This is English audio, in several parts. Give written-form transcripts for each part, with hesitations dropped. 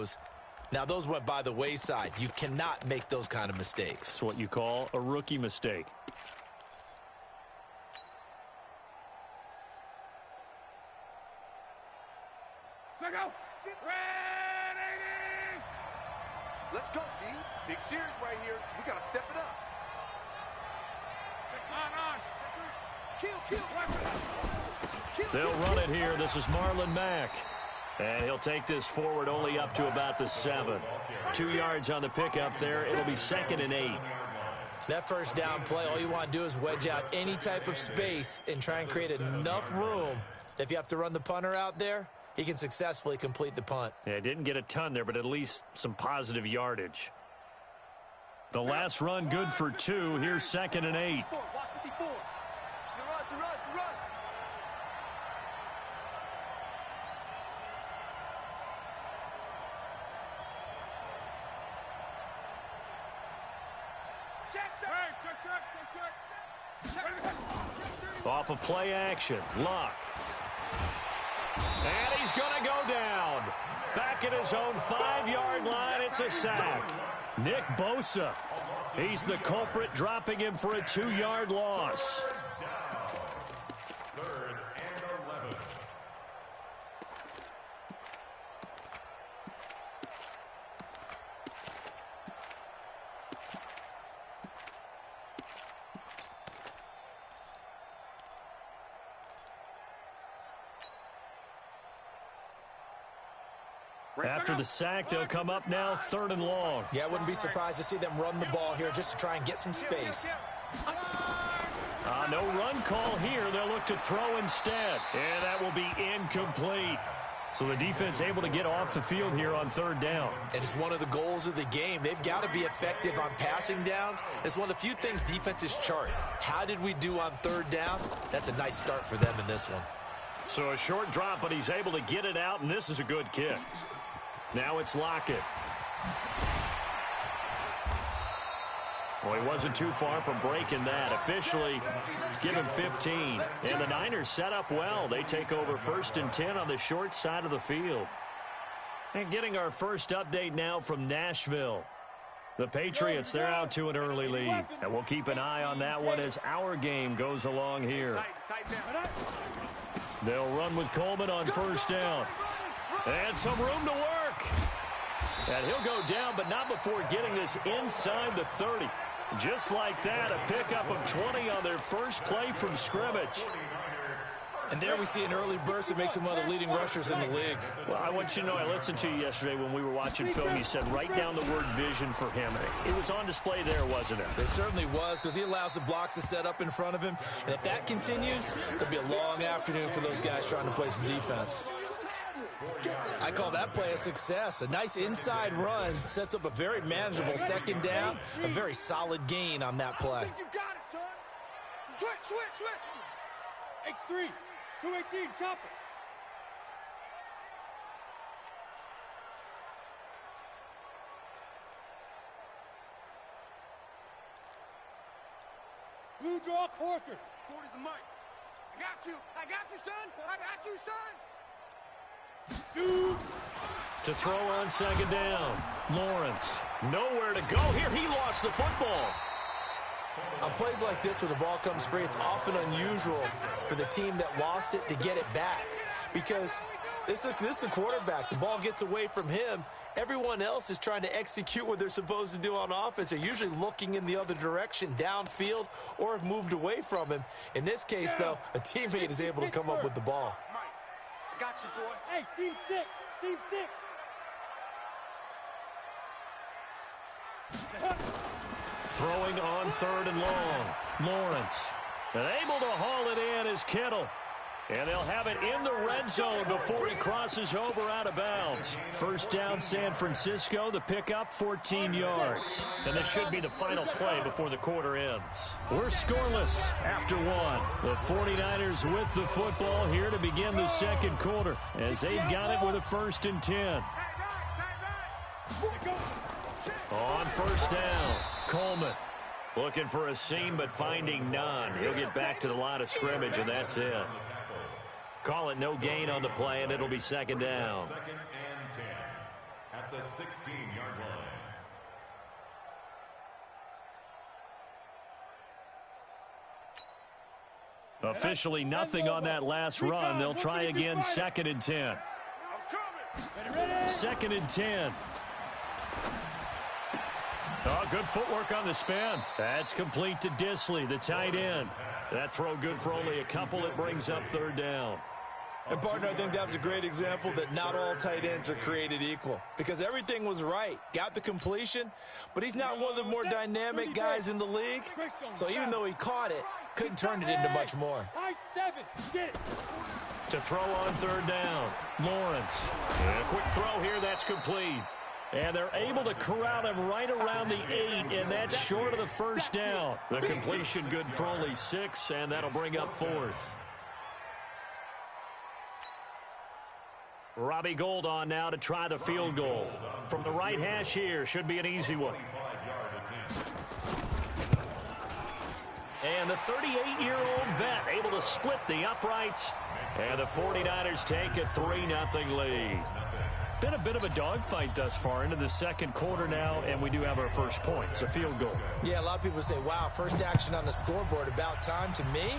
throws. Now, those went by the wayside. You cannot make those kind of mistakes. It's what you call a rookie mistake. Let's go, G. Big series right here. So we got to step it up. They'll run it here. This is Marlon Mack. And he'll take this forward only up to about the 7. 2 yards on the pickup there. It'll be 2nd and 8. That first down play, all you want to do is wedge out any type of space and try and create enough room that if you have to run the punter out there, he can successfully complete the punt. Yeah, didn't get a ton there, but at least some positive yardage. The last run good for 2. Here's 2nd and 8. Off of play action, Luck. And he's going to go down. Back at his own 5-yard line, it's a sack. Nick Bosa, he's the culprit, dropping him for a 2-yard loss. After the sack, they'll come up now 3rd and long. Yeah, I wouldn't be surprised to see them run the ball here just to try and get some space. No run call here. They'll look to throw instead. And that will be incomplete. So the defense able to get off the field here on 3rd down. And it's one of the goals of the game. They've got to be effective on passing downs. It's one of the few things defenses chart. How did we do on 3rd down? That's a nice start for them in this one. So a short drop, but he's able to get it out, and this is a good kick. Now it's Lockett. Well, he wasn't too far from breaking that. Officially, give him 15. And the Niners set up well. They take over 1st and 10 on the short side of the field. And getting our first update now from Nashville. The Patriots, they're out to an early lead. And we'll keep an eye on that one as our game goes along here. They'll run with Coleman on 1st down. And some room to work. And he'll go down, but not before getting this inside the 30. Just like that, a pickup of 20 on their first play from scrimmage. And there we see an early burst that makes him one of the leading rushers in the league. Well, I want you to know, I listened to you yesterday when we were watching film. You said write down the word vision for him. It was on display there, wasn't it? It certainly was, because he allows the blocks to set up in front of him. And if that continues, it'll be a long afternoon for those guys trying to play some defense. I call that play a success. A nice inside run sets up a very manageable 2nd down. A very solid gain on that play. You got it, son. Switch. X3, 218, chopper. Blue draw Corkers. 40's a mic. I got you, son. I got you, son. Shoot. To throw on 2nd down. Lawrence. Nowhere to go here. He lost the football. On plays like this where the ball comes free, it's often unusual for the team that lost it to get it back. Because this is the quarterback. The ball gets away from him. Everyone else is trying to execute what they're supposed to do on offense. They're usually looking in the other direction, downfield, or have moved away from him. In this case, though, a teammate is able to come up with the ball. Got you, boy. Hey, team 6. Throwing on 3rd and long. Lawrence. And able to haul it in is Kittle. And they'll have it in the red zone before he crosses over out of bounds. 1st down, San Francisco. The pickup, 14 yards. And this should be the final play before the quarter ends. We're scoreless after 1. The 49ers with the football here to begin the 2nd quarter as they've got it with a 1st and 10. On 1st down, Coleman. Looking for a seam, but finding none. He'll get back to the line of scrimmage, and that's it. Call it no gain on the play, and it'll be 2nd down. the 16-yard line. Officially nothing on that last run. They'll try again, 2nd and 10. 2nd and 10. Oh, good footwork on the spin. That's complete to Disley, the tight end. That throw good for only a couple. It brings up 3rd down. And, partner, I think that was a great example that not all tight ends are created equal because everything was right. Got the completion, but he's not one of the more dynamic guys in the league. So even though he caught it, couldn't turn it into much more. To throw on 3rd down, Lawrence. And a quick throw here, that's complete. And they're able to corral him right around the 8, and that's short of the 1st down. The completion good for only 6, and that'll bring up 4th. Robbie Gould on now to try the field goal. From the right hash here, should be an easy one. And the 38-year-old vet able to split the uprights. And the 49ers take a 3-0 lead. Been a bit of a dogfight thus far into the 2nd quarter now, and we do have our first points, a field goal. Yeah, a lot of people say, wow, first action on the scoreboard, about time. To me,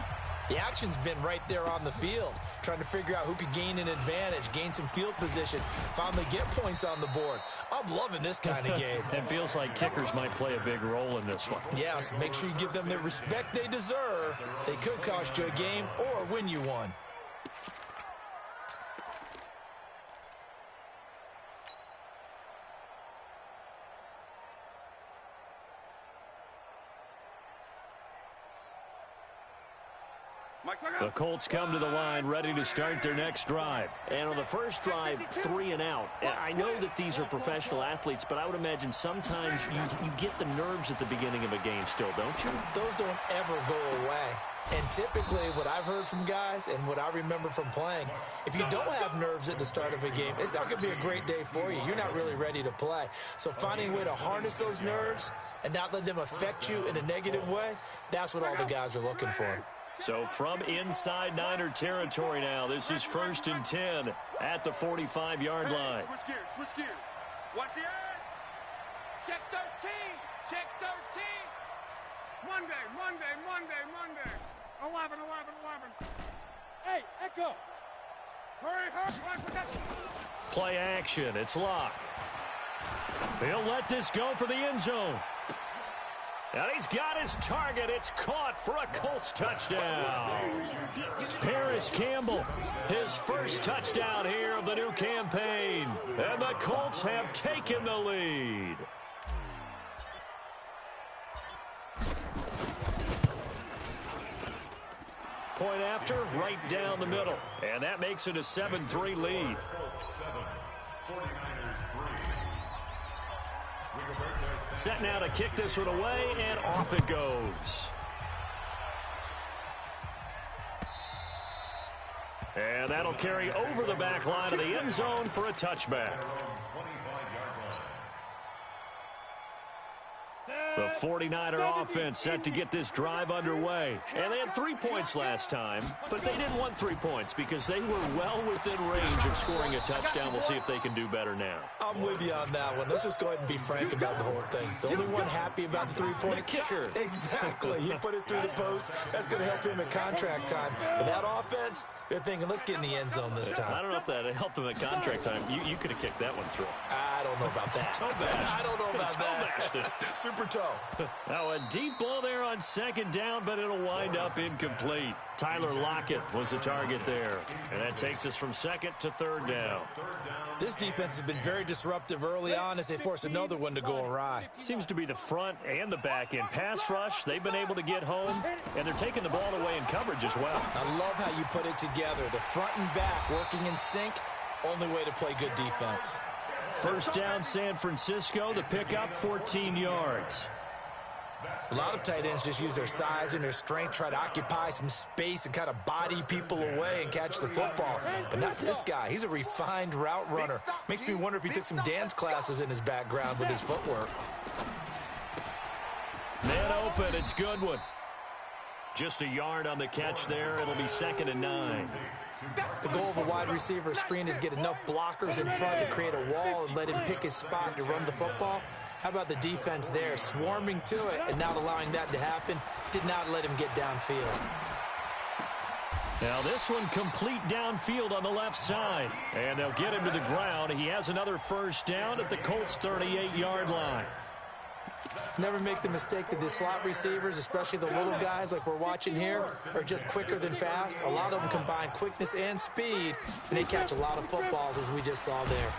the action's been right there on the field, trying to figure out who could gain an advantage, gain some field position, finally get points on the board. I'm loving this kind of game. It feels like kickers might play a big role in this one. Yes, make sure you give them the respect they deserve. They could cost you a game or win you one. The Colts come to the line ready to start their next drive. And on the first drive, 3 and out. I know that these are professional athletes, but I would imagine sometimes you get the nerves at the beginning of a game still, don't you? Those don't ever go away. And typically what I've heard from guys and what I remember from playing, if you don't have nerves at the start of a game, it's not going to be a great day for you. You're not really ready to play. So finding a way to harness those nerves and not let them affect you in a negative way, that's what all the guys are looking for. So from inside Niner territory now, this is 1st and 10 at the 45-yard line. Switch gears, switch gears. Watch the edge. Check 13, check 13. Monday. 11. Hey, Echo. Hurry, Play action, it's locked. He'll let this go for the end zone. And he's got his target. It's caught for a Colts touchdown. Paris Campbell, his first touchdown here of the new campaign. And the Colts have taken the lead. Point after, right down the middle. And that makes it a 7-3 lead. Set now to kick this one away, and off it goes. And that'll carry over the back line of the end zone for a touchback. The 49er offense set to get this drive underway. And they had 3 points last time, but they didn't want 3 points because they were well within range of scoring a touchdown. We'll see if they can do better now. I'm with you on that one. Let's just go ahead and be frank about the whole thing. The only one happy about the 3-point kicker. Exactly. He put it through the post. That's going to help him at contract time. But that offense, they're thinking, let's get in the end zone this time. I don't know if that helped him at contract time. You could have kicked that one through. I don't know about that. I don't know about that. Super toe. Now a deep ball there on 2nd down, but it'll wind up incomplete. Tyler Lockett was the target there. And that takes us from 2nd to 3rd down. This defense has been very disruptive early on as they force another one to go awry. Seems to be the front and the back end. Pass rush, they've been able to get home, and they're taking the ball away in coverage as well. I love how you put it together. The front and back working in sync, only way to play good defense. First down, San Francisco. The pickup, 14 yards. A lot of tight ends just use their size and their strength, try to occupy some space and kind of body people away and catch the football. But not this guy. He's a refined route runner. Makes me wonder if he took some dance classes in his background with his footwork. Man open, it's Goodwin. Just a yard on the catch there. It'll be 2nd and 9. The goal of a wide receiver screen is get enough blockers in front to create a wall and let him pick his spot to run the football. How about the defense there, swarming to it and not allowing that to happen? Did not let him get downfield. Now this one complete downfield on the left side. And they'll get him to the ground. He has another first down at the Colts' 38-yard line. Never make the mistake that the slot receivers, especially the little guys like we're watching here, are just quicker than fast. A lot of them combine quickness and speed, and they catch a lot of footballs, as we just saw there.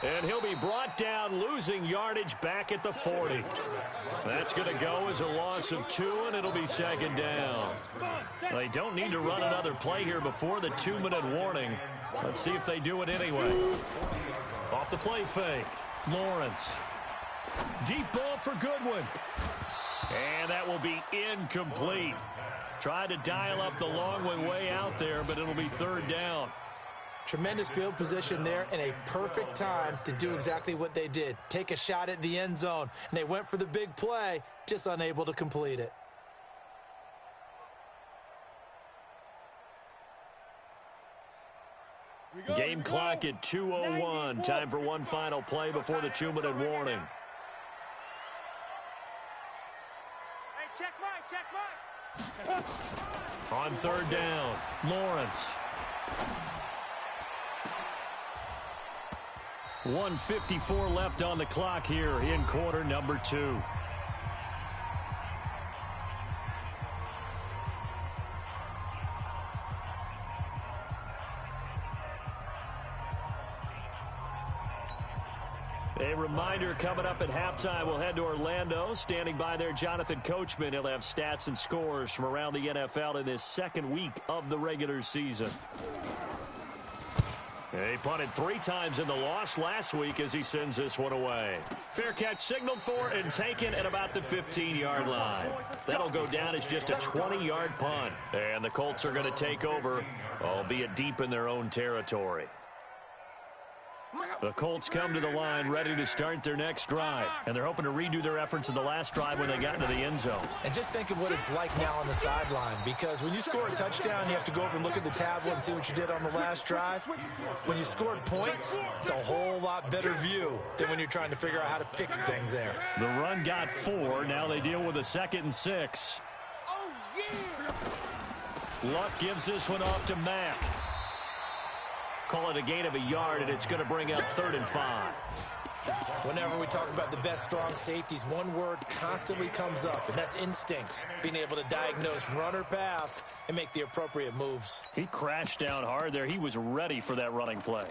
And he'll be brought down, losing yardage back at the 40. That's going to go as a loss of 2, and it'll be second down. They don't need to run another play here before the 2-minute warning. Let's see if they do it anyway. Off the play fake, Lawrence. Deep ball for Goodwin. And that will be incomplete. Tried to dial up the long one way out there, but it'll be third down. Tremendous field position there and a perfect time to do exactly what they did. Take a shot at the end zone. And they went for the big play, just unable to complete it. Game clock at 2:01. Time for one final play before the 2-minute warning. Hey, check Mike. On third down, Lawrence. 1:54 left on the clock here in quarter number 2. A reminder, coming up at halftime, we'll head to Orlando. Standing by there, Jonathan Coachman. He'll have stats and scores from around the NFL in this second week of the regular season. He punted 3 times in the loss last week as he sends this one away. Fair catch signaled for and taken at about the 15-yard line. That'll go down as just a 20-yard punt. And the Colts are going to take over, albeit deep in their own territory. The Colts come to the line ready to start their next drive. And they're hoping to redo their efforts in the last drive when they got into the end zone. And just think of what it's like now on the sideline, because when you score a touchdown, you have to go over and look at the tablet and see what you did on the last drive. When you scored points, it's a whole lot better view than when you're trying to figure out how to fix things there. The run got 4. Now they deal with a 2nd and 6. Oh, yeah. Luck gives this one off to Mack. Call it a gain of a yard, and it's going to bring up 3rd and 5. Whenever we talk about the best strong safeties, one word constantly comes up, and that's instincts. Being able to diagnose run or pass and make the appropriate moves. He crashed down hard there. He was ready for that running play.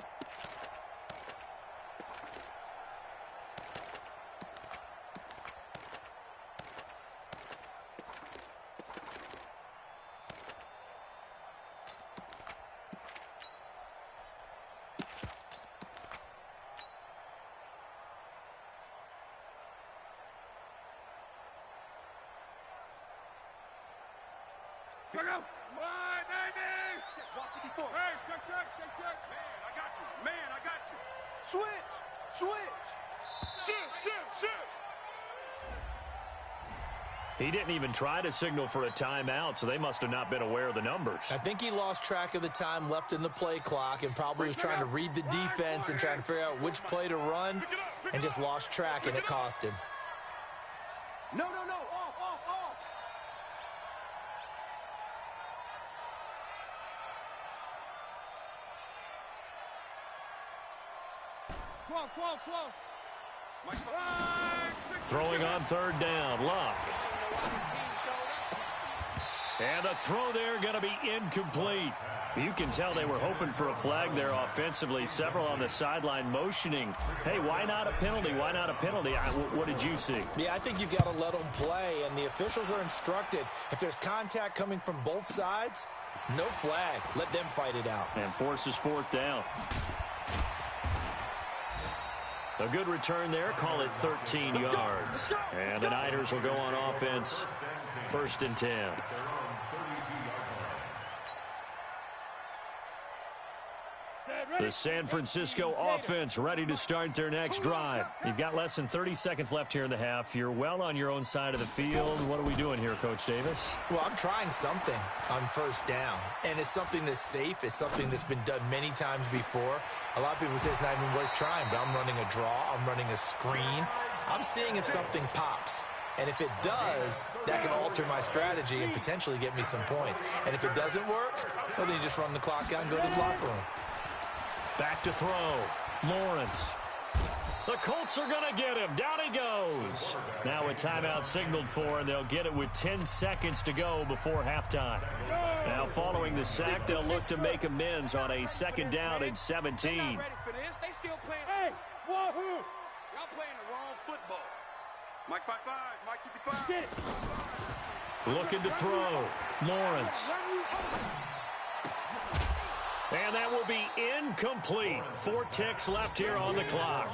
Check out. My baby. Check 154. Hey, check. Man, I got you. Switch. Shoot. He didn't even try to signal for a timeout, so they must have not been aware of the numbers. I think he lost track of the time left in the play clock and probably was trying to read the defense and trying to figure out which play to run and just lost track, and it cost him. No. Off. Close. Throwing on third down, Luck. And the throw there going to be incomplete. You can tell they were hoping for a flag there offensively. Several on the sideline motioning. Hey, why not a penalty? What did you see? Yeah, I think you've got to let them play, and the officials are instructed. If there's contact coming from both sides, no flag. Let them fight it out. And forces 4th down. A good return there. Call it 13 yards. And the Niners will go on offense. 1st and 10. Set, The San Francisco offense ready to start their next drive. You've got less than 30 seconds left here in the half. You're well on your own side of the field. What are we doing here, Coach Davis? Well, I'm trying something on first down, and it's something that's safe. It's something that's been done many times before. A lot of people say it's not even worth trying, but I'm running a draw. I'm running a screen. I'm seeing if something pops. And if it does, that can alter my strategy and potentially get me some points. And if it doesn't work, well, then you just run the clock out and go to the locker room. Back to throw. Lawrence. The Colts are going to get him. Down he goes. Now a timeout signaled for, and they'll get it with 10 seconds to go before halftime. Now following the sack, they'll look to make amends on a second down and 17. They're not ready for this. They still playing. Hey, wahoo! Y'all playing the wrong football. Mike 5-5, Mike 55. Get it. Looking to throw. Lawrence. And that will be incomplete. 4 ticks left here on the clock.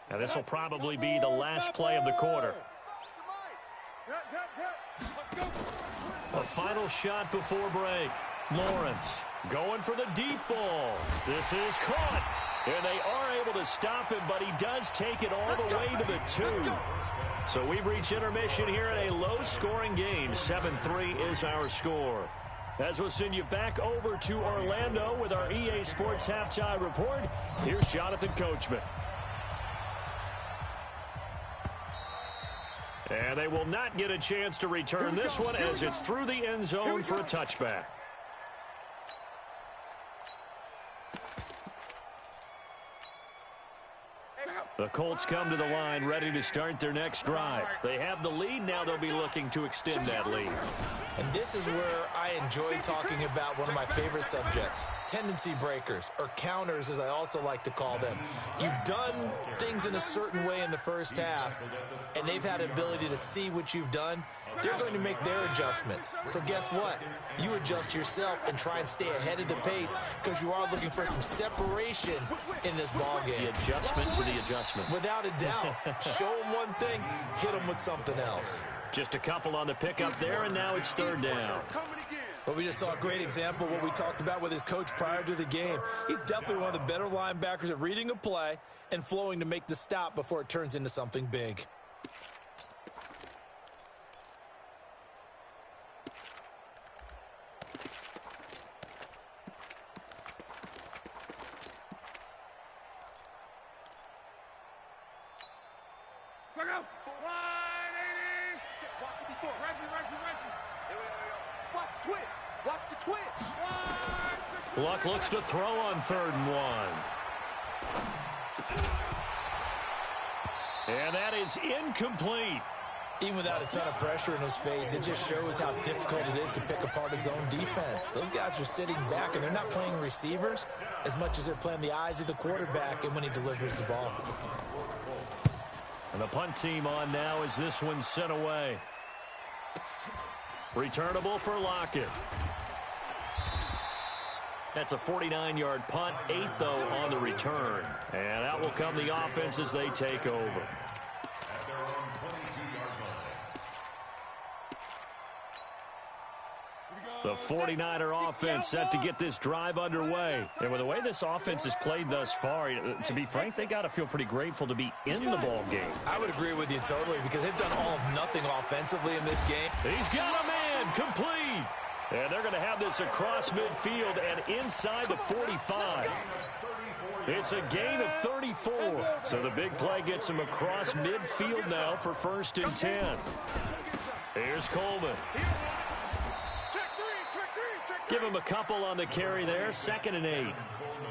Now this will probably be the last play of the quarter. A final shot before break. Lawrence going for the deep ball. This is caught. And they are able to stop him, but he does take it all the way to the 2. So we've reached intermission here in a low-scoring game. 7-3 is our score. As we'll send you back over to Orlando with our EA Sports Halftime Report, here's Jonathan Coachman. And they will not get a chance to return this one as it's through the end zone for a touchback. The Colts come to the line ready to start their next drive. They have the lead. Now they'll be looking to extend that lead. And this is where I enjoy talking about one of my favorite subjects, tendency breakers, or counters as I also like to call them. You've done things in a certain way in the first half, and they've had an ability to see what you've done. They're going to make their adjustments. So guess what? You adjust yourself and try and stay ahead of the pace because you are looking for some separation in this ball game. The adjustment to the adjustment. Without a doubt. Show them one thing, hit them with something else. Just a couple on the pickup there, and now it's third down. But we just saw a great example of what we talked about with his coach prior to the game. He's definitely one of the better linebackers at reading a play and flowing to make the stop before it turns into something big. Luck looks to throw on 3rd and 1. And that is incomplete. Even without a ton of pressure in his face, it just shows how difficult it is to pick apart his own defense. Those guys are sitting back, and they're not playing receivers as much as they're playing the eyes of the quarterback and when he delivers the ball. And the punt team on now as this one's sent away. Returnable for Lockett. That's a 49-yard punt, 8 though on the return. And out will come the offense as they take over. The 49er offense set to get this drive underway. And with the way this offense has played thus far, to be frank, they got to feel pretty grateful to be in the ball game. I would agree with you totally because they've done all of nothing offensively in this game. He's got a man, complete. And they're going to have this across midfield and inside the 45. It's a gain of 34. So the big play gets him across midfield now for 1st and 10. Here's Coleman. Give him a couple on the carry there. 2nd and 8.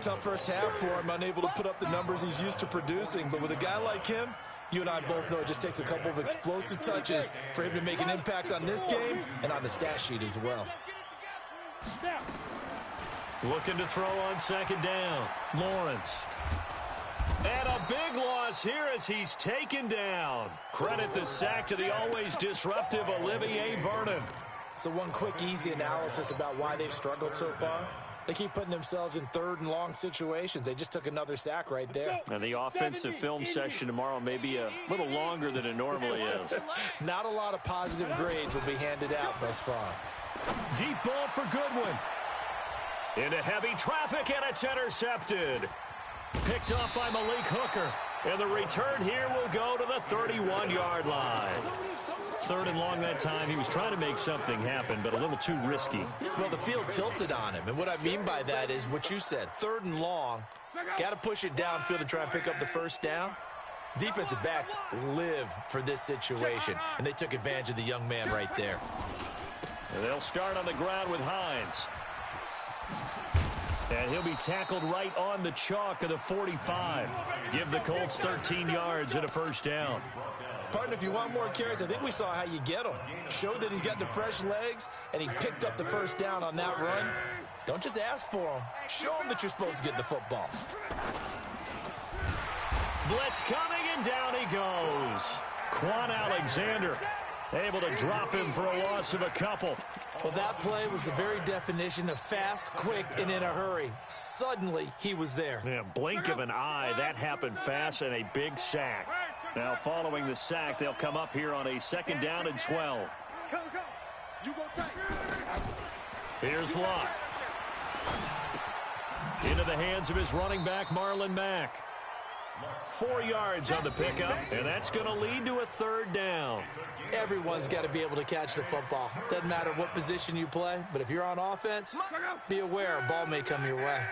Tough first half for him, unable to put up the numbers he's used to producing. But with a guy like him, you and I both know it just takes a couple of explosive touches for him to make an impact on this game and on the stat sheet as well. Looking to throw on 2nd down. Lawrence. And a big loss here as he's taken down. Credit the sack to the always disruptive Olivier Vernon. So one quick, easy analysis about why they've struggled so far. They keep putting themselves in third and long situations. They just took another sack right there. And the offensive film session tomorrow may be a little longer than it normally is. Not a lot of positive grades will be handed out thus far. Deep ball for Goodwin. Into heavy traffic, and it's intercepted. Picked off by Malik Hooker. And the return here will go to the 31-yard line. Third and long that time. He was trying to make something happen, but a little too risky. Well, the field tilted on him, and what I mean by that is what you said. Third and long, got to push it downfield to try and pick up the first down. Defensive backs live for this situation, and they took advantage of the young man right there. And they'll start on the ground with Hines. And he'll be tackled right on the chalk of the 45. Give the Colts 13 yards and a first down. Partner, if you want more carries, I think we saw how you get him. Showed that he's got the fresh legs, and he picked up the first down on that run. Don't just ask for him. Show him that you're supposed to get the football. Blitz coming, and down he goes. Quan Alexander able to drop him for a loss of a couple. Well, that play was the very definition of fast, quick, and in a hurry. Suddenly, he was there. Yeah, blink of an eye. That happened fast, and a big sack. Now, following the sack, they'll come up here on a second down and 12. Here's Locke. Into the hands of his running back, Marlon Mack. 4 yards on the pickup, and that's going to lead to a third down. Everyone's got to be able to catch the football. Doesn't matter what position you play, but if you're on offense, be aware a ball may come your way.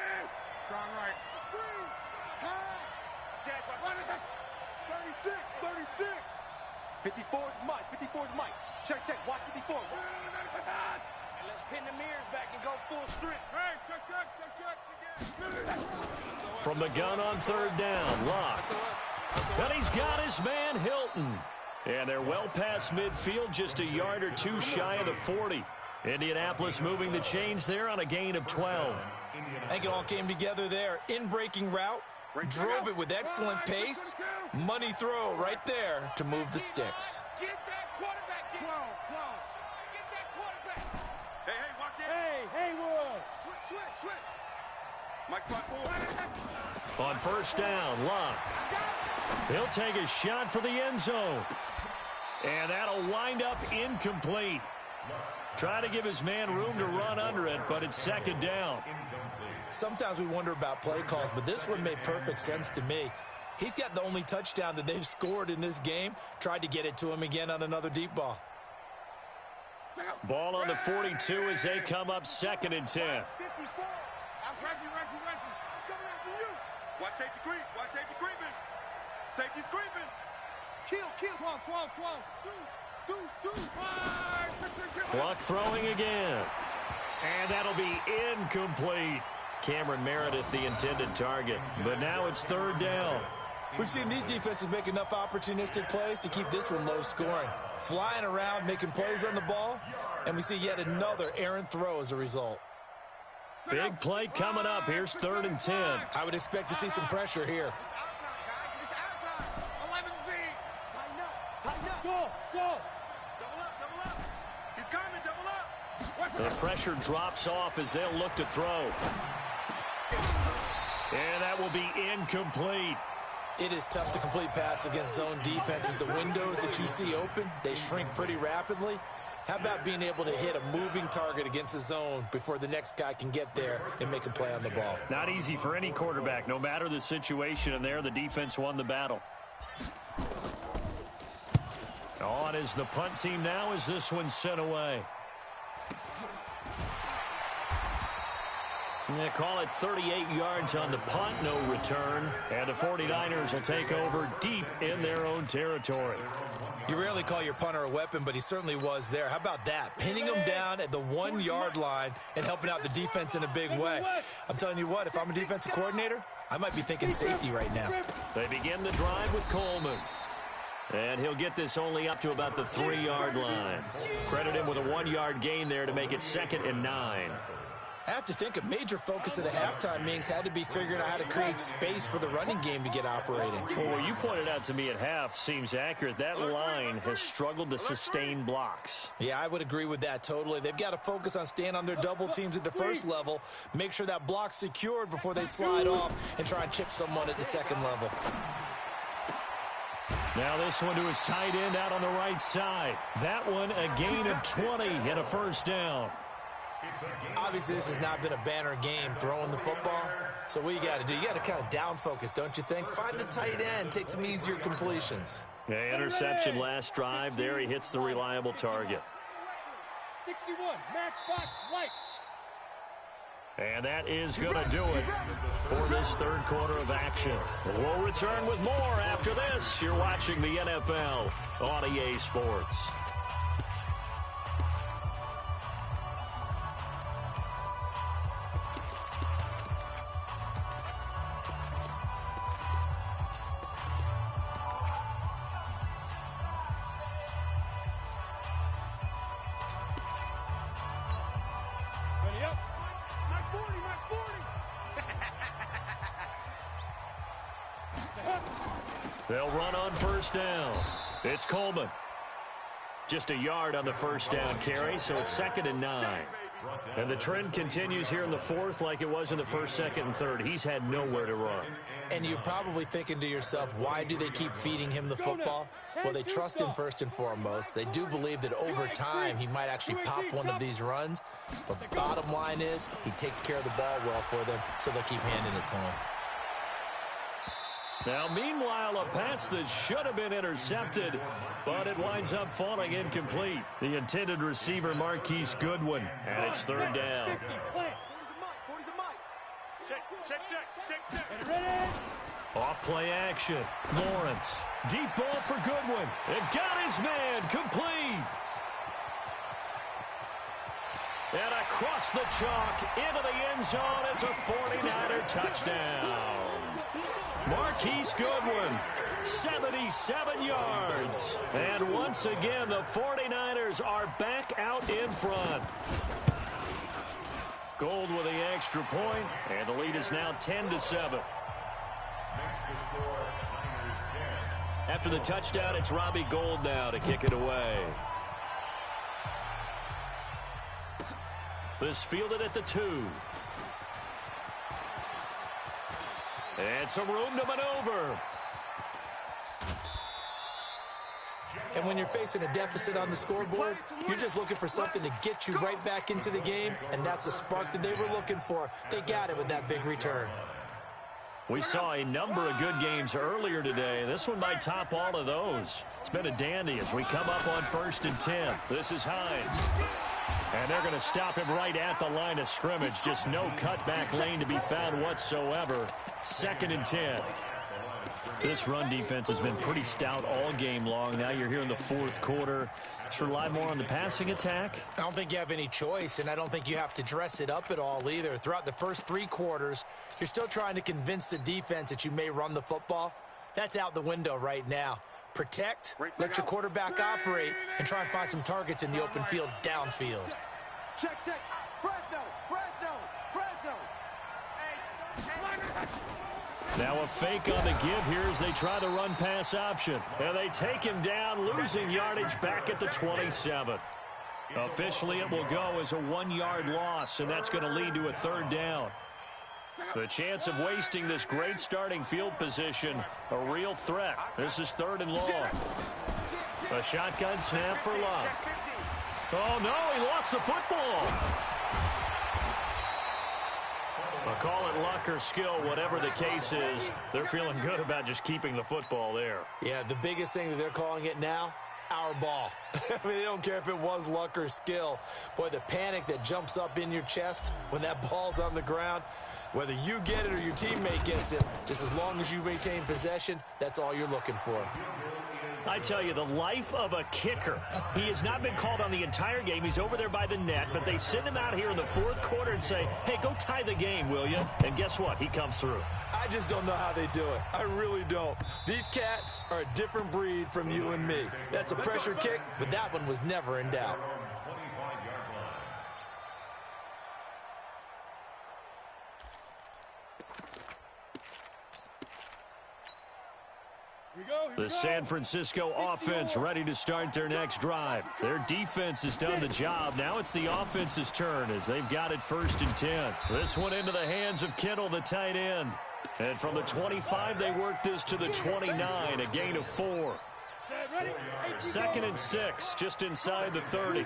Strong right. 36. 54 is Mike. 54 is Mike. Check. Watch 54. And let's pin the mirrors back and go full strip. Hey, check. From the gun on third down, Locke. But he's got his man, Hilton. And they're well past midfield, just a yard or two shy of the 40. Indianapolis moving the chains there on a gain of 12. I think it all came together there. In-breaking route, drove it with excellent pace. Money throw right there to move the sticks. Get that quarterback. Get that quarterback. Hey, watch it. Hey, Wood. Switch. Mike spot 4. On first down, Locke. He'll take a shot for the end zone. And that'll wind up incomplete. Try to give his man room to run under it, but it's second down. Sometimes we wonder about play calls, but this one made perfect sense to me. He's got the only touchdown that they've scored in this game. Tried to get it to him again on another deep ball. Ball on the 42 as they come up second and 10. 54. Watch safety creeping. Safety's creeping. Kill. Clock throwing again. And that'll be incomplete. Cameron Meredith, the intended target. But now it's third down. We've seen these defenses make enough opportunistic plays to keep this one low scoring. Flying around, making plays on the ball, and we see yet another errant throw as a result. Big play coming up. Here's third and 10. I would expect to see some pressure here. It's out time, guys. It's out time. 11 feet. Tighten up. Go. Double up. He's coming. Double up. The pressure drops off as they'll look to throw. And that will be incomplete. It is tough to complete pass against zone defenses. The windows that you see open, they shrink pretty rapidly. How about being able to hit a moving target against a zone before the next guy can get there and make a play on the ball? Not easy for any quarterback, no matter the situation, and there the defense won the battle. On is the punt team now as this one's sent away. They call it 38 yards on the punt, no return. And the 49ers will take over deep in their own territory. You rarely call your punter a weapon, but he certainly was there. How about that? Pinning him down at the 1-yard line and helping out the defense in a big way. I'm telling you what, if I'm a defensive coordinator, I might be thinking safety right now. They begin the drive with Coleman. And he'll get this only up to about the 3-yard line. Credit him with a 1-yard gain there to make it 2nd and 9. I have to think a major focus of the halftime meetings had to be figuring out how to create space for the running game to get operating. Well, what you pointed out to me at half seems accurate. That line has struggled to sustain blocks. Yeah, I would agree with that totally. They've got to focus on staying on their double teams at the first level, make sure that block's secured before they slide off and try and chip someone at the second level. Now this one to his tight end out on the right side. That one a gain of 20 and a first down. Obviously, this has not been a banner game throwing the football. So what you got to do, you got to kind of down focus, don't you think? Find the tight end, take some easier completions. Yeah, interception last drive. There he hits the reliable target. 61, Max Fox, lights. And that is going to do it for this third quarter of action. We'll return with more after this. You're watching the NFL on EA Sports. They'll run on first down. It's Coleman. Just a yard on the first down carry, so it's 2nd and 9. And the trend continues here in the fourth like it was in the first, second, and third. He's had nowhere to run. And you're probably thinking to yourself, why do they keep feeding him the football? Well, they trust him first and foremost. They do believe that over time he might actually pop one of these runs. But the bottom line is he takes care of the ball well for them, so they'll keep handing it to him. Now, meanwhile, a pass that should have been intercepted, but it winds up falling incomplete. The intended receiver, Marquise Goodwin, and it's third down. Off play action. Lawrence. Deep ball for Goodwin. It got his man complete. And across the chalk into the end zone. It's a 49er touchdown. Marquise Goodwin, 77 yards. And once again, the 49ers are back out in front. Gold with the extra point, and the lead is now 10-7. After the touchdown, it's Robbie Gould now to kick it away. This fielded at the 2. And some room to maneuver. And when you're facing a deficit on the scoreboard, you're just looking for something to get you right back into the game, and that's the spark that they were looking for. They got it with that big return. We saw a number of good games earlier today. This one might top all of those. It's been a dandy as we come up on 1st and 10. This is Hines. And they're going to stop him right at the line of scrimmage. Just no cutback lane to be found whatsoever. 2nd and 10. This run defense has been pretty stout all game long. Now you're here in the fourth quarter. Let's rely more on the passing attack. I don't think you have any choice, and I don't think you have to dress it up at all either. Throughout the first 3 quarters, you're still trying to convince the defense that you may run the football. That's out the window right now. Protect, let your quarterback operate, and try and find some targets in the open field downfield. Check. Fresno. Now a fake on the give here as they try the run-pass option. And they take him down, losing yardage back at the 27. Officially, it will go as a 1-yard loss, and that's going to lead to a 3rd down. The chance of wasting this great starting field position, a real threat. This is 3rd and long. A shotgun snap for Love. Oh, no, he lost the football. I'll call it luck or skill, whatever the case is. They're feeling good about just keeping the football there. Yeah, the biggest thing that they're calling it now, our ball. I mean, they don't care if it was luck or skill. Boy, the panic that jumps up in your chest when that ball's on the ground, whether you get it or your teammate gets it, just as long as you maintain possession, that's all you're looking for. I tell you, the life of a kicker. He has not been called on the entire game. He's over there by the net, but they send him out here in the fourth quarter and say, hey, go tie the game, will you? And guess what? He comes through. I just don't know how they do it. I really don't. These cats are a different breed from you and me. That's a pressure kick, but that one was never in doubt. The San Francisco offense ready to start their next drive. Their defense has done the job. Now it's the offense's turn as they've got it 1st and 10. This one into the hands of Kittle, the tight end. And from the 25, they work this to the 29, a gain of 4. 2nd and 6, just inside the 30.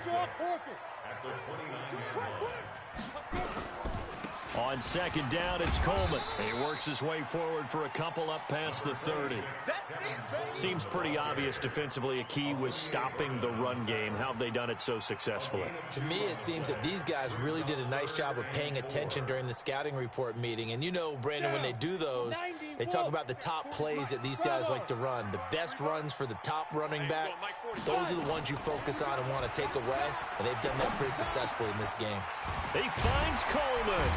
On 2nd down, it's Coleman. He works his way forward for a couple up past the 30. Seems pretty obvious defensively a key was stopping the run game. How have they done it so successfully? To me, it seems that these guys really did a nice job of paying attention during the scouting report meeting. And you know, Brandon, when they do those, they talk about the top plays that these guys like to run. The best runs for the top running back, those are the ones you focus on and want to take away. And they've done that pretty successfully in this game. He finds Coleman.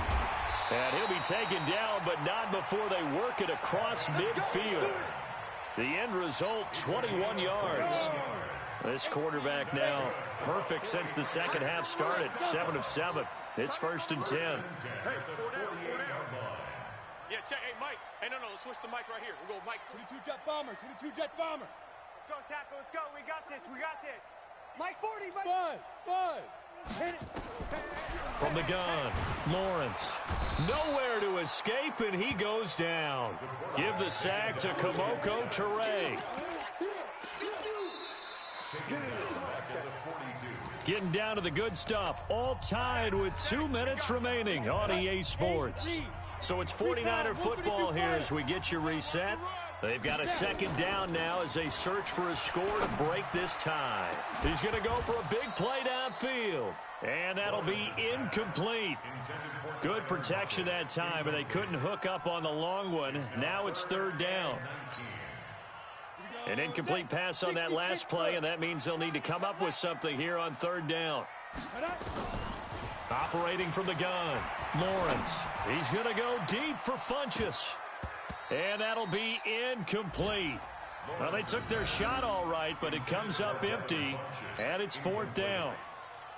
And he'll be taken down, but not before they work it across midfield. The end result, 21 yards. This quarterback now perfect since the second half started. 7 of 7. It's 1st and 10. Hey, 4 down. Yeah, check. Hey, Mike. Hey, no, let's switch the mic right here. We'll go, Mike. 22 jet bomber, 22 jet bomber. Let's go, tackle. Let's go. We got this. Mike 40, Mike. Buzz. Hit it. From the gun, Lawrence. Nowhere to escape, and he goes down. Give the sack to Kamoko Toure. Getting down to the good stuff. All tied with 2 minutes remaining on EA Sports. So it's 49er football here as we get you reset. They've got a 2nd down now as they search for a score to break this tie. He's going to go for a big play downfield. And that'll be incomplete. Good protection that time, but they couldn't hook up on the long one. Now it's 3rd down. An incomplete pass on that last play, and that means they'll need to come up with something here on 3rd down. Operating from the gun, Lawrence. He's going to go deep for Funchess. And that'll be incomplete. Well, they took their shot all right, but it comes up empty, and it's 4th down.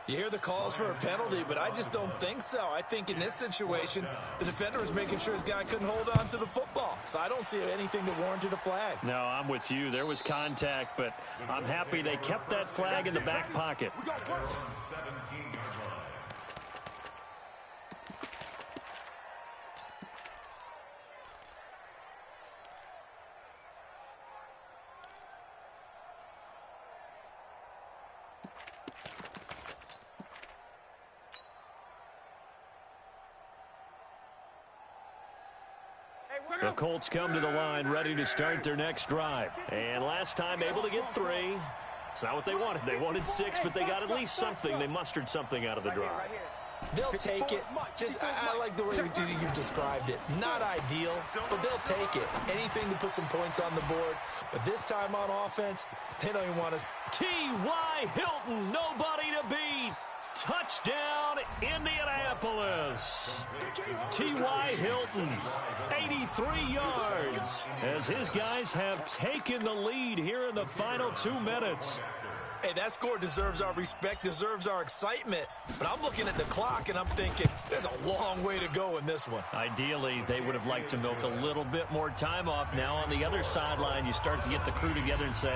You hear the calls for a penalty, but I just don't think so. I think in this situation, the defender was making sure his guy couldn't hold on to the football. So I don't see anything that warranted a flag. No, I'm with you. There was contact, but I'm happy they kept that flag in the back pocket. The Colts come to the line ready to start their next drive. And last time able to get 3. It's not what they wanted. They wanted 6, but they got at least something. They mustered something out of the drive. They'll take it. I like the way you described it. Not ideal, but they'll take it. Anything to put some points on the board. But this time on offense, they don't even want to. T.Y. Hilton, nobody to beat. Touchdown, Indianapolis. T.Y. Hilton, 83 yards, as his guys have taken the lead here in the final 2 minutes. Hey, that score deserves our respect, deserves our excitement. But I'm looking at the clock, and I'm thinking there's a long way to go in this one. Ideally, they would have liked to milk a little bit more time off. Now on the other sideline, you start to get the crew together and say,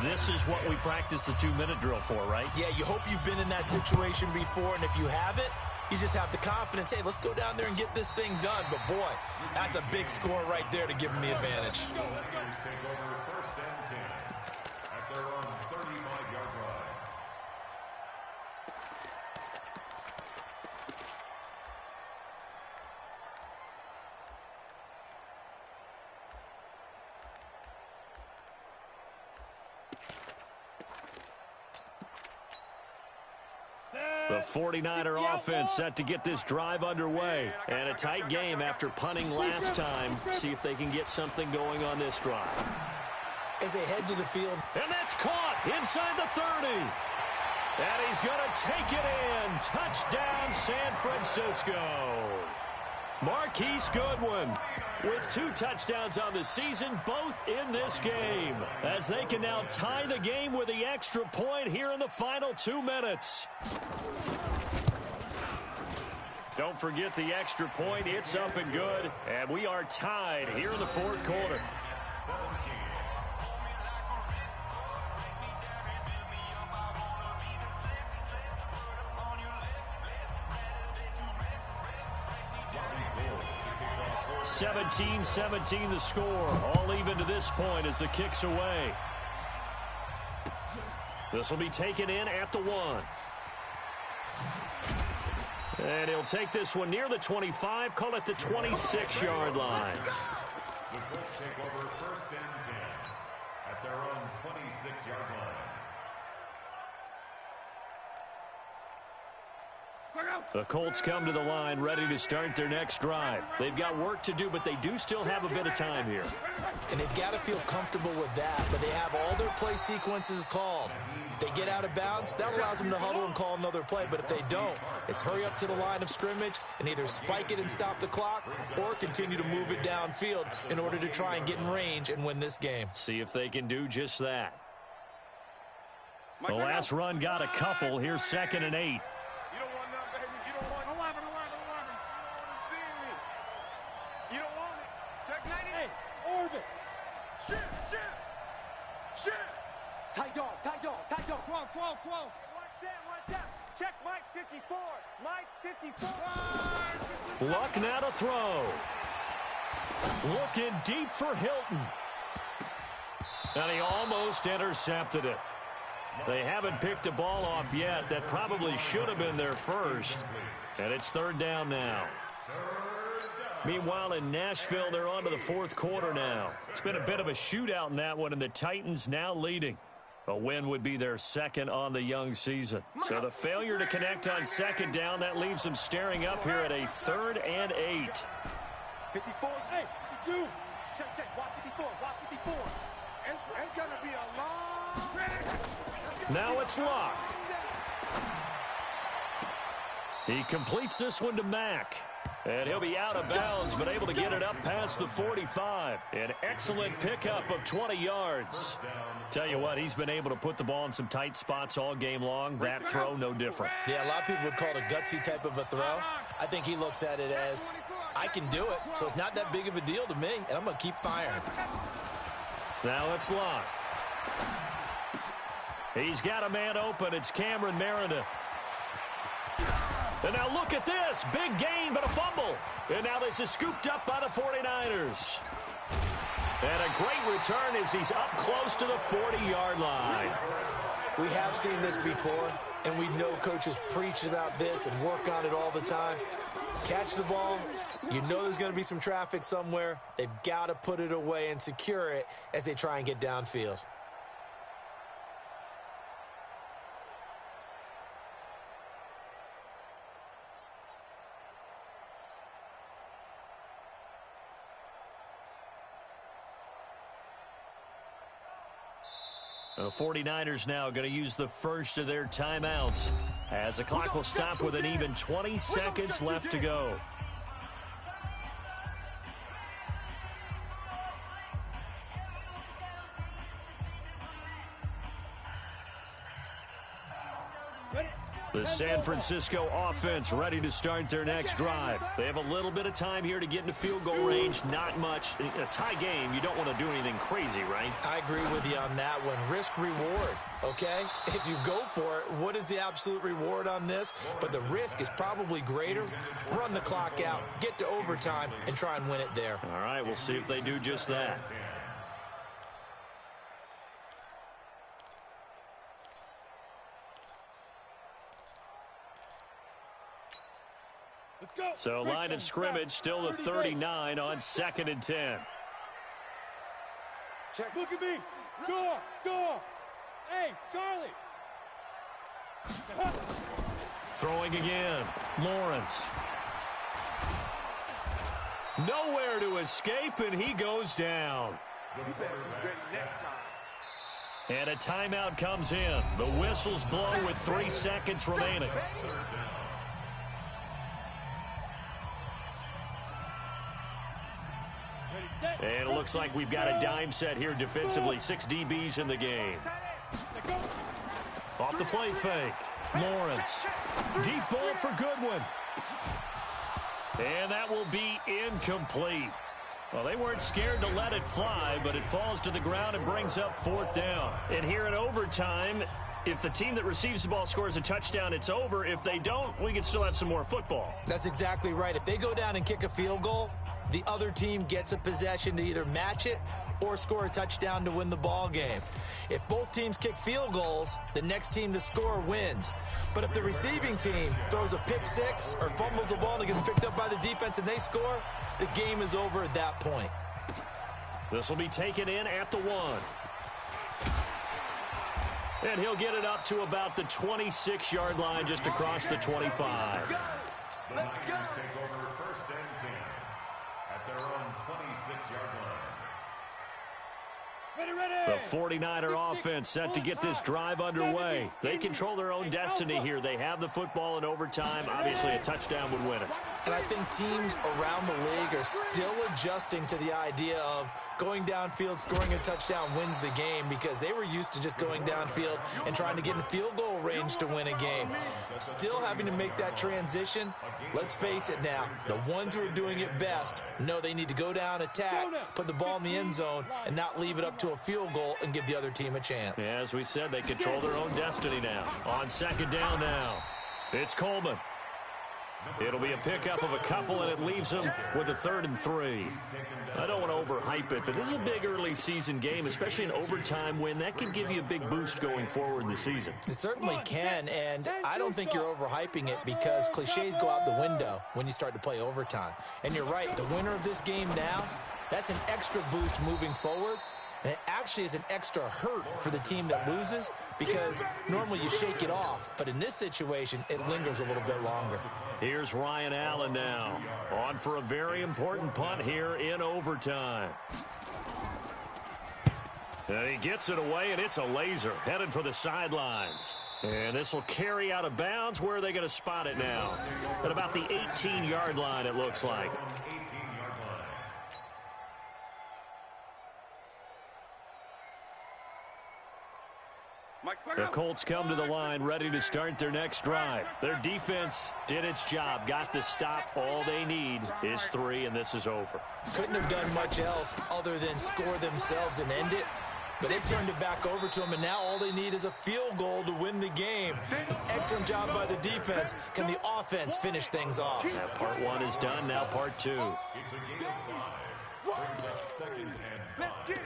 this is what we practiced the 2-minute drill for, right? Yeah, you hope you've been in that situation before, and if you haven't, you just have the confidence, hey, let's go down there and get this thing done. But, boy, that's a big score right there to give them the advantage. The 49er offense set to get this drive underway. And a tight game after punting last time. See if they can get something going on this drive. As they head to the field. And that's caught inside the 30. And he's going to take it in. Touchdown, San Francisco. Marquise Goodwin with 2 touchdowns on the season, both in this game, as they can now tie the game with the extra point here in the final 2 minutes. Don't forget the extra point. It's up and good, and we are tied here in the 4th quarter. 17-17 the score. All even to this point as the kick's away. This will be taken in at the 1. And he'll take this one near the 25, call it the 26-yard line. The Colts take over 1st and 10 at their own 26-yard line. The Colts come to the line ready to start their next drive. They've got work to do, but they do still have a bit of time here. And they've got to feel comfortable with that, but they have all their play sequences called. If they get out of bounds, that allows them to huddle and call another play, but if they don't, it's hurry up to the line of scrimmage and either spike it and stop the clock or continue to move it downfield in order to try and get in range and win this game. See if they can do just that. The last run got a couple. Here's 2nd and 8. Tight dog. Whoa. What's that? Check Mike 54. Mike 54. Luck now to throw. Looking deep for Hilton. And he almost intercepted it. They haven't picked a ball off yet. That probably should have been their first. And it's 3rd down now. Meanwhile, in Nashville, they're on to the 4th quarter now. It's been a bit of a shootout in that one, and the Titans now leading. A win would be their 2nd on the young season. So the failure to connect on 2nd down, that leaves them staring up here at a 3rd and 8. 54. Hey, 52. Check. Watch 54. It's going to be a long... Now it's Luck. He completes this one to Mack. And he'll be out of bounds, but able to get it up past the 45. An excellent pickup of 20 yards. Tell you what, he's been able to put the ball in some tight spots all game long. That throw, no different. Yeah, a lot of people would call it a gutsy type of a throw. I think he looks at it as, I can do it, so it's not that big of a deal to me, and I'm going to keep firing. Now it's Luck. He's got a man open. It's Cameron Meredith. And now look at this. Big gain, but a fumble. And now this is scooped up by the 49ers. And a great return as he's up close to the 40-yard line. We have seen this before, and we know coaches preach about this and work on it all the time. Catch the ball. You know there's going to be some traffic somewhere. They've got to put it away and secure it as they try and get downfield. The 49ers now going to use the first of their timeouts as the clock will stop with an even 20 seconds left to go. The San Francisco offense ready to start their next drive. They have a little bit of time here to get into field goal range. Not much. In a tie game, you don't want to do anything crazy, right? I agree with you on that one. Risk reward, okay? If you go for it, what is the absolute reward on this? But the risk is probably greater. Run the clock out, get to overtime, and try and win it there. All right, we'll see if they do just that. So line of scrimmage still the 39 on 2nd and 10. Check. Look at me. Door. Hey, Charlie. Throwing again. Lawrence. Nowhere to escape, and he goes down. And a timeout comes in. The whistles blow with 3 seconds remaining. And it looks like we've got a dime set here defensively. 6 DBs in the game. Off the play fake. Lawrence. Deep ball for Goodwin. And that will be incomplete. Well, they weren't scared to let it fly, but it falls to the ground and brings up 4th down. And here in overtime, If the team that receives the ball scores a touchdown, it's over. If they don't, we can still have some more football. That's exactly right. If they go down and kick a field goal, the other team gets a possession to either match it or score a touchdown to win the ball game. If both teams kick field goals, the next team to score wins. But if the receiving team throws a pick six or fumbles the ball and it gets picked up by the defense and they score, the game is over at that point. This will be taken in at the 1. And he'll get it up to about the 26-yard line, just across the 25. The Niners take over 1st and 10 at their own 26-yard line. The 49er offense set to get this drive underway. They control their own destiny here. They have the football in overtime. Obviously, a touchdown would win it. And I think teams around the league are still adjusting to the idea of going downfield, scoring a touchdown wins the game, because they were used to just going downfield and trying to get in field goal range to win a game. Still having to make that transition. Let's face it now, the ones who are doing it best know they need to go down, attack, put the ball in the end zone, and not leave it up to a field goal and give the other team a chance. Yeah, as we said, they control their own destiny now. On 2nd down now, it's Coleman. It'll be a pickup of a couple, and it leaves them with a 3rd and 3. I don't want to overhype it, but this is a big early season game, especially an overtime win. That can give you a big boost going forward in the season. It certainly can, and I don't think you're overhyping it, because cliches go out the window when you start to play overtime. And you're right, the winner of this game now, that's an extra boost moving forward. And it actually is an extra hurt for the team that loses, because normally you shake it off. But in this situation, it lingers a little bit longer. Here's Ryan Allen now, on for a very important punt here in overtime. And he gets it away, and it's a laser, headed for the sidelines. And this will carry out of bounds. Where are they going to spot it now? At about the 18-yard line, it looks like. The Colts come to the line ready to start their next drive. Their defense did its job, got the stop. All they need is 3, and this is over. Couldn't have done much else other than score themselves and end it. But they turned it back over to them, and now all they need is a field goal to win the game. Excellent job by the defense. Can the offense finish things off? That part 1 is done, now part 2. It's a game of 5. Brings up 2nd and 5. Let's get it.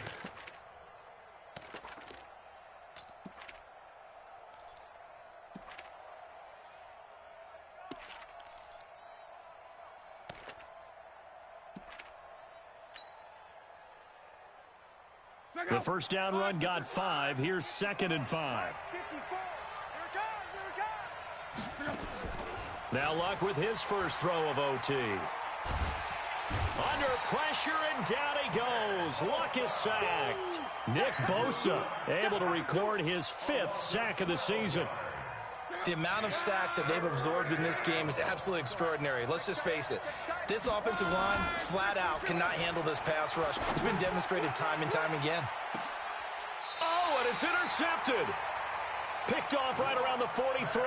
The 1st down run got 5. Here's 2nd and 5. 54. Here it comes. Now Luck with his first throw of OT. Under pressure, and down he goes. Luck is sacked. Nick Bosa able to record his 5th sack of the season. The amount of sacks that they've absorbed in this game is absolutely extraordinary. Let's just face it. This offensive line, flat out, cannot handle this pass rush. It's been demonstrated time and time again. Oh, and it's intercepted. Picked off right around the 43.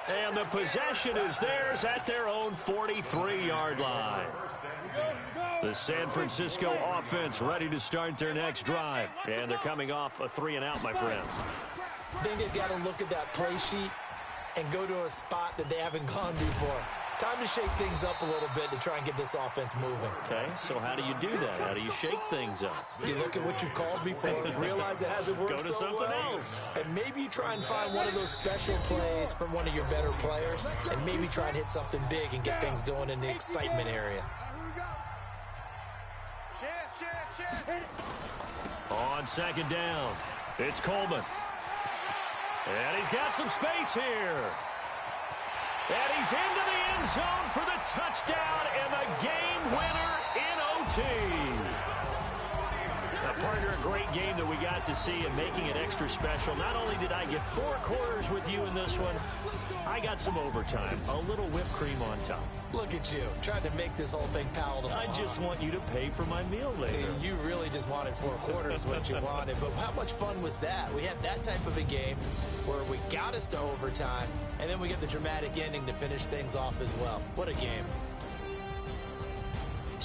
And the possession is theirs at their own 43-yard line. The San Francisco offense ready to start their next drive. And they're coming off a 3-and-out, my friend. I think they've got to look at that play sheet and go to a spot that they haven't gone before. Time to shake things up a little bit to try and get this offense moving. Okay, so how do you do that? How do you shake things up? You look at what you've called before, realize it hasn't worked Go to so something well, else. and maybe you try and find one of those special plays from one of your better players, and maybe try and hit something big and get things going in the excitement area. On 2nd down, it's Coleman. And he's got some space here. And he's into the end zone for the touchdown and the game winner in OT. Now, partner, a great game that we got to see and making it extra special. Not only did I get 4 quarters with you in this one, I got some overtime, a little whipped cream on top. Look at you, trying to make this whole thing palatable. I just want you to pay for my meal later. You really just wanted 4 quarters what you wanted, but how much fun was that? We had that type of a game where we got us to overtime, and then we get the dramatic ending to finish things off as well. What a game.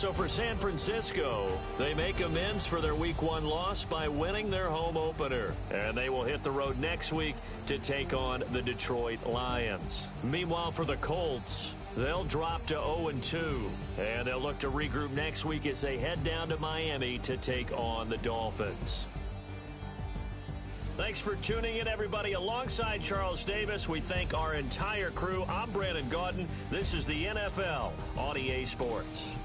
So for San Francisco, they make amends for their Week 1 loss by winning their home opener. And they will hit the road next week to take on the Detroit Lions. Meanwhile, for the Colts, they'll drop to 0-2. And they'll look to regroup next week as they head down to Miami to take on the Dolphins. Thanks for tuning in, everybody. Alongside Charles Davis, we thank our entire crew. I'm Brandon Gaudin. This is the NFL on EA Sports.